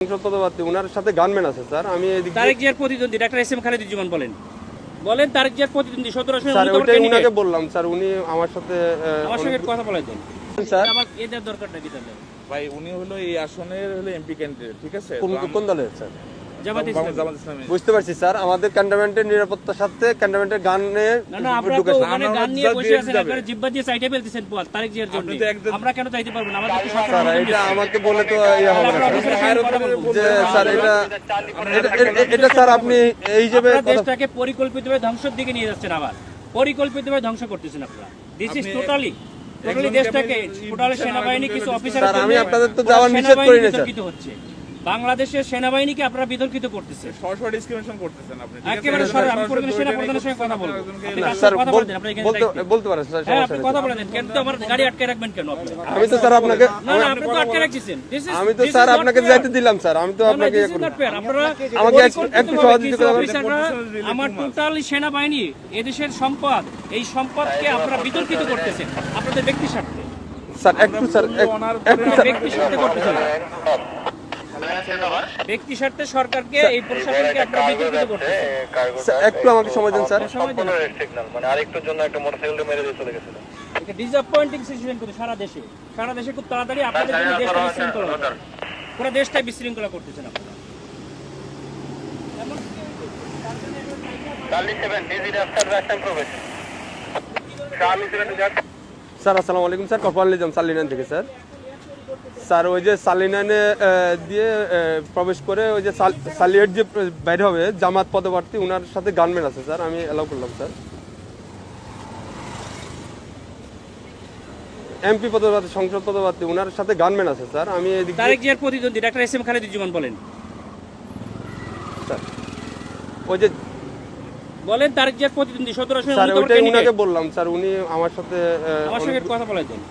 সংসদপতি ওনার সাথে গানম্যান আছে স্যার। আমি তারেক জিয়ার প্রতিদ্বন্দ্বী ডাক্তার এস এম খালেদুজ্জামান বলেন তারেক জিয়ার প্রতিদ্বন্দ্বী 17 স্যার ওইটাই উনাকে বললাম স্যার, উনি আমার সাথে আমার সঙ্গে কথা বলে দেন স্যার। আমার এদের দরকারটা কি তাহলে ভাই উনি হলো এই আসনের হলো এমপি ক্যান্ডিডেট, ঠিক আছে? কোন দলের স্যার? জামাত ইসলামী। জামাত ইসলামী। বুঝতে পারছি স্যার, আমাদের ক্যান্টনমেন্টের নিরাপত্তার সাথে ক্যান্টনমেন্টের গানে না আপনারা তো ওখানে গান নিয়ে বসে আছেন, আপনারা জিব্বা দিয়ে চাইতে ফেলতেছেন বল তারেক জিয়ার জন্য। আমরা কেন চাইতে পারবো না? আমাদের তো স্যার সরকার এটা আমাকে বলে তো ইয়া হবে না যে স্যার এটা স্যার আপনি এই হিসেবে দেশটাকে পরিকল্পিতভাবে ধ্বংসের দিকে নিয়ে যাচ্ছেন, আবার পরিকল্পিতভাবে ধ্বংস করতেছেন আপনারা। দিস ইজ টোটালি দেশটাকে টোটালি সেনাবাহিনী কিছু অফিসার স্যার আমি আপনাদের তো যাওয়ার নিষেধ করি না স্যার। হচ্ছে বাংলাদেশের সেনাবাহিনীকে আপনারা বিতর্কিত করতেছে, সরাসরি ডিসক্রিমিনেশন করতেছেন আপনি। একেবারে সরাসরি। আমি পুরো সেনা প্রধানের সঙ্গে কথা বলবো, স্যার কথা বলতেন আপনি এখানে বলতে পারেন স্যার। হ্যাঁ আপনি কথা বলেন, কেন তো আমার গাড়ি আটকে রাখবেন কেন আপনি? আমি তো স্যার আপনাকে না আপনি তো আটকে রাখছেন। আমি তো স্যার আপনাকে যাইতে দিলাম স্যার। আমি তো আপনাকে আপনারা আমাকে একটু সহযোগিতা করবেন। আমার টোটালি সেনাবাহিনী এদেশের সম্পদ, এই সম্পদকে আপনারা বিতর্কিত করতেছেন আপনাদের ব্যক্তি স্বার্থে। স্যার একটু স্যার ব্যক্তি স্বার্থে করতেছেন, ব্যক্তি স্বার্থে সরকারকে এই প্রশাসনকে আপনারা বিতর্কিত করতেছেন। একটু আমাকে সময় দিন স্যার। সময় দিন। মানে আরেকটুর জন্য একটা মোটরসাইকেল মেরে দিয়ে চলে গেছিল। এটা ডিসঅ্যাপয়েন্টিং সিচুয়েশন করে সারা দেশে খুব তাড়াতাড়ি আপনাদের জন্য দেশটা বিশৃঙ্খলা হবে। পুরো দেশটাই বিশৃঙ্খলা করতেছেন আপনারা। স্যার আসসালামু আলাইকুম স্যার, কপাল নিজাম সালিনান থেকে স্যার। স্যার ওই যে সালিনানে দিয়ে প্রবেশ করে ওই যে সালিয়েট যে বাইরে হবে জামাত পদপ্রার্থী, ওনার সাথে গানম্যান আছে স্যার, আমি অ্যালাউ করলাম স্যার। এমপি পদপ্রার্থী, সংসদ পদপ্রার্থী, ওনার সাথে গানম্যান আছে স্যার। আমি তারেক জিয়ার প্রতিদ্বন্দ্বী ডাক্তার এস এম খালেদুজ্জামান বলেন স্যার ওই যে তারেক জিয়ার প্রতিদ্বন্দ্বী 17 স্যার ওইটাই উনাকে বললাম স্যার, উনি আমার সাথে আমার সঙ্গে কথা বলে দেন।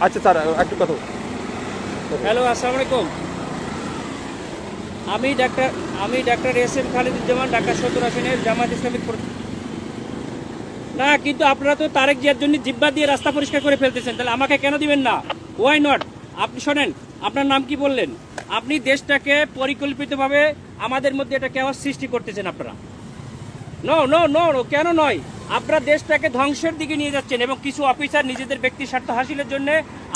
আচ্ছা স্যার একটু কথা। হ্যালো আসসালামু আলাইকুম, আমি doctor S M Khaleduzzaman, Dhaka 17 আসনের জামাত ইসলামী। না কিন্তু আপনারা তো তারেক জিয়ার জন্য জিব্বা দিয়ে রাস্তা পরিষ্কার করে ফেলতেছেন, তাহলে আমাকে কেন দিবেন না? Why not? আপনি শোনেন, আপনার নাম কি বললেন? আপনি দেশটাকে পরিকল্পিতভাবে আমাদের মধ্যে এটা কেওয়াস সৃষ্টি করতেছেন আপনারা। নো নো নো নো, কেন নয়? আপনারা দেশটাকে ধ্বংসের দিকে নিয়ে যাচ্ছেন এবং কিছু অফিসার নিজেদের ব্যক্তি স্বার্থ হাসিলের জন্য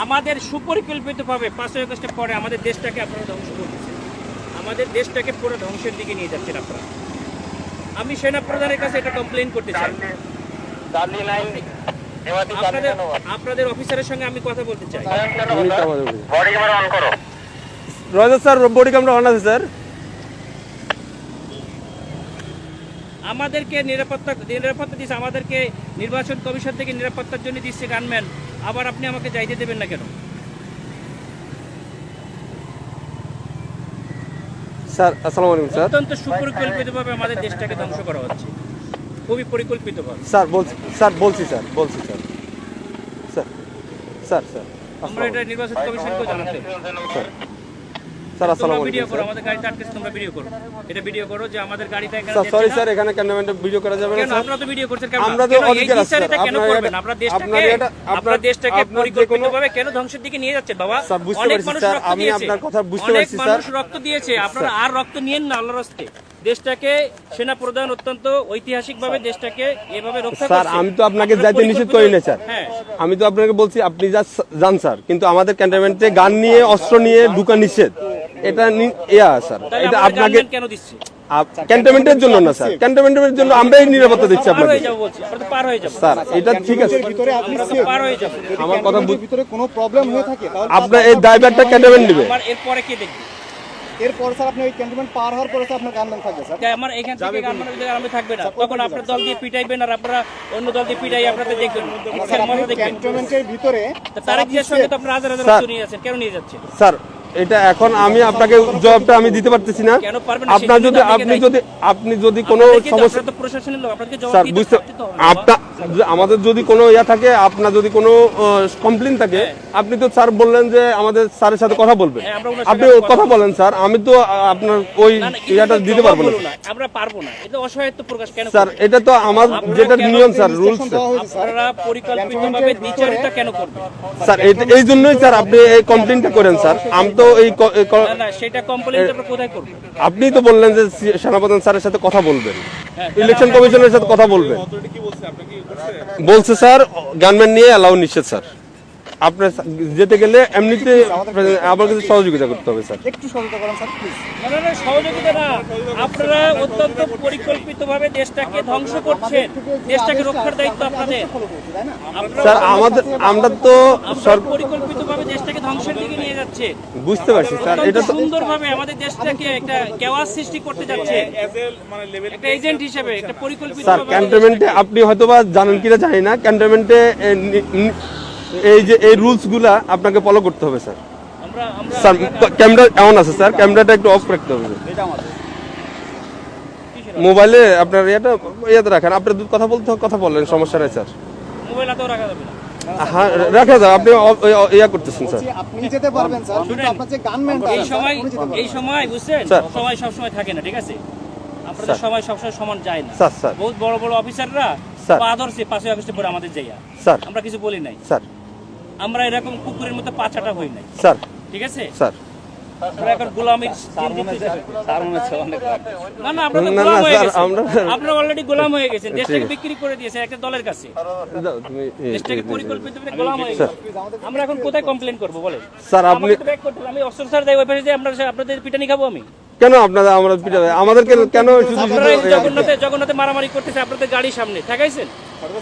আমাদের সুপরিকল্পিতভাবে 5 আগস্টের পরে আমাদের দেশটাকে আপনারা ধ্বংস করতেছেন, আমাদের দেশটাকে পুরো ধ্বংসের দিকে নিয়ে যাচ্ছেন আপনারা। আমি সেনা প্রধানের কাছে এটা কমপ্লেইন করতে চাই। আপনাদের অফিসারের সঙ্গে আমি কথা বলতে চাই। রয়েছে স্যার, বডি ক্যামেরা অন আছে স্যার। আমাদেরকে নিরাপত্তা দিচ্ছে, আমাদেরকে নির্বাচন কমিশন থেকে নিরাপত্তার জন্য দিচ্ছে গানম্যান, আবার আপনি আমাকে যাইতে দেবেন না কেন? স্যার আসসালামু আলাইকুম স্যার। অত্যন্ত সুপরিকল্পিতভাবে আমাদের দেশটাকে ধ্বংস করা হচ্ছে, খুবই পরিকল্পিতভাবে। স্যার বলছি স্যার। আমরা এটা নির্বাচন কমিশনকে জানাতে। স্যার আসসালামু আলাইকুম ভিডিও করো, আমাদের গাড়িতে আটকে তোমরা ভিডিও করো, এটা ভিডিও করো যে আমাদের গাড়িটা এখানে। স্যার সরি স্যার, এখানে ক্যামেরাম্যানে ভিডিও করা যাবে না কেন? স্যার। আপনারা তো ভিডিও করছেন কেন? আমরা তো অধিকার আছে স্যার। কেন করবেন? আপনারা দেশটাকে পরিকল্পিতভাবে কেন ধ্বংসের দিকে নিয়ে যাচ্ছেন বাবা? স্যার বুঝতে পারছি স্যার, আমি আপনার কথা বুঝতে পারছি স্যার। মানুষ রক্ত দিয়েছে, আপনারা আর রক্ত নিয়েন না আল্লাহর রাস্তে। দেশটাকে সেনা প্রধান অত্যন্ত ঐতিহাসিকভাবে দেশটাকে এভাবে রক্ষা করছে। স্যার আমি তো আপনাকে যাইতে নিষেধ করি না স্যার। আমি তো আপনাকে বলছি আপনি যান স্যার, কিন্তু আমাদের ক্যান্টনমেন্টে গান নিয়ে অস্ত্র নিয়ে ঢুকা নিষেধ। এটা স্যার, এটা আপনাকে কেন দিচ্ছে? ক্যান্টনমেন্টের জন্য না স্যার, ক্যান্টনমেন্টের জন্য আমরাই নিরাপত্তা দিচ্ছি আপনাকে পার হয়ে যাব স্যার। এটা ঠিক আছে, ভিতরে আপনি পার হয়ে যাব। আমার কথা ভিতরে কোনো প্রবলেম হয়ে থাকে তাহলে আপনার এই ড্রাইভারটা ক্যান্টনমেন্ট নেবে। এরপরে কি দেখবে? এরপর স্যার আপনি ওই ক্যান্টনমেন্ট পার হওয়ার পরে স্যার আপনার গানম্যান থাকবে স্যার। আমার এখান থেকে গানম্যানের জায়গা আমি থাকবে না, তখন আপনার দল দিয়ে পিটাইবেন আর আপনারা অন্য দল দিয়ে পিটাই আপনাদের দেখবেন, মজা দেখবেন। ক্যান্টনমেন্টের ভিতরে তারেক জিয়ার সঙ্গে তো আপনারা হাজার হাজার নিয়ে যাচ্ছেন, কেন নিয়ে যাচ্ছেন স্যার? এটা এখন আমি আপনাকে জবাবটা আমি দিতে পারতেছি না। আপনার যদি আপনি যদি কোনো সমস্যা, প্রশাসনের লোক আপনাকে জবাব স্যার দিতে বুঝতে আপনার আমাদের যদি কোনো ইয়া থাকে, আপনার যদি কোনো কমপ্লেইন থাকে, আপনি তো স্যার বললেন যে আমাদের স্যারের সাথে কথা বলবেন, আপনি কথা বলেন স্যার। আমি তো আপনার ওই ইয়াটা দিতে পারবো না, আমরা পারবো না। এটা অসহায়ত্ব প্রকাশ কেন স্যার? এটা তো আমার যেটা নিয়ম স্যার, রুলস আপনারা পরিকল্পিতভাবে দ্বিচারিতা কেন করবেন স্যার? এই জন্যই স্যার আপনি এই কমপ্লেইনটা করেন স্যার। আমি তো তো না না সেটা কমপ্লেইন আমরা কোথায় করব? আপনি তো বললেন যে সেনাপ্রধান স্যারের সাথে কথা বলবেন, হ্যাঁ, ইলেকশন কমিশনের সাথে কথা বলবেন। বলছে স্যার গানম্যান নিয়ে অ্যালাউ নিষেধ স্যার। আপনার যেতে গেলে এমনিতে আমার কাছে সহযোগিতা করতে হবে স্যার। একটু সহযোগিতা করেন স্যার প্লিজ। না না না সহযোগিতা না, আপনারা অত্যন্ত পরিকল্পিতভাবে দেশটাকে ধ্বংস করছেন, দেশটাকে রক্ষার দায়িত্ব আপনাদের। তাই না? স্যার আমরা তো আপনারা পরিকল্পিতভাবে দেশটাকে ধ্বংসের দিকে নিয়ে যাচ্ছে। বুঝতে পারছি স্যার, এটা তো সুন্দরভাবে আমাদের দেশটাকে একটা কেওয়াস সৃষ্টি করতে যাচ্ছে মানে লেভেল একটা এজেন্ট হিসেবে, একটা পরিকল্পিত স্যার ক্যান্টনমেন্টে আপনি হয়তোবা জানেন কিনা জানি না, ক্যান্টনমেন্টে এই যে এই রুলস গুলা আপনাকে ফলো করতে হবে স্যার। আমরা আমরা স্যার ক্যামেরা এমন আছে স্যার, ক্যামেরাটা একটু অফ রাখতে হবে স্যার। মোবাইলে আপনার ইয়াতে রাখেন, আপনার কথা বলতে কথা বললেন, সমস্যা নাই স্যার। মোবাইল হাতেও রাখা যাবে না। হ্যাঁ রাখা যাবে, আপনি ইয়া করতেছেন স্যার। যে আপনি যেতে পারবেন স্যার, কিন্তু আপনার যে গানম্যানটা এই সময় বুঝছেন, স্যার। সময় সব সময় থাকে না, ঠিক আছে? আপনাদের সময় সবসময় সমান যায় না। স্যার স্যার বহুত বড় বড় অফিসাররা স্যার। পা ধরছে 5 আগস্টে পরে আমাদের যাইয়া, স্যার আমরা কিছু বলি নাই। স্যার আমরা এরকম কুকুরের মতো পাচাটা হই নাই, স্যার ঠিক আছে? স্যার আমরা এখন গোলামির না না আমরা তো না, গোলাম না, হয়ে স্যার, গেছি, আমরা- আমরা অলরেডি গোলাম হয়ে গেছেন, দেশটাকে ঠিক আছে। বিক্রি করে দিয়েছে একটা দলের কাছে, দাও, তুমি দেশটাকে পরিকল্পিতভাবে গোলাম হয়ে গেছে। আমরা এখন কোথায় কমপ্লেইন করব বলেন? স্যার আপনি আমাকে তো ব্যাক করতে হবে, আমি অস্ত্র স্যার দেই ওই পাশে যে আমরা আপনাদের পিটানি খাবো আমি? কেন আপনারা আমরা পিটাবে আমাদেরকে কেন শুধু আপনারা এই শুধু জগন্নাথে মারামারি করতেছে আপনাদের গাড়ির সামনে ঠেকাইছেন।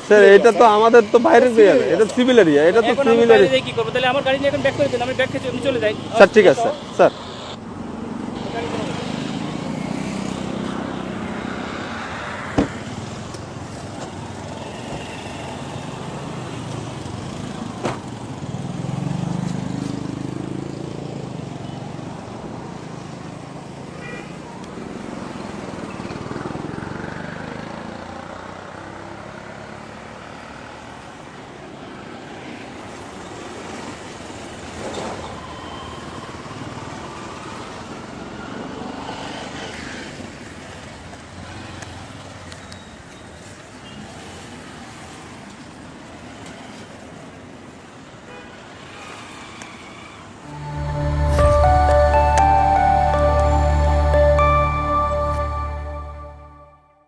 স্যার এটা তো আমাদের তো বাইরের এরিয়া, এটা সিভিল এরিয়া, এটা তো এখন আমি সিভিল বাইরে এরিয়া। যেয়ে কি করবো? তাহলে আমার গাড়ি নিয়ে এখন ব্যাক করে দেন, আমি ব্যাক খেয়ে আমি চলে যাই। স্যার ঠিক আছে স্যার স্যার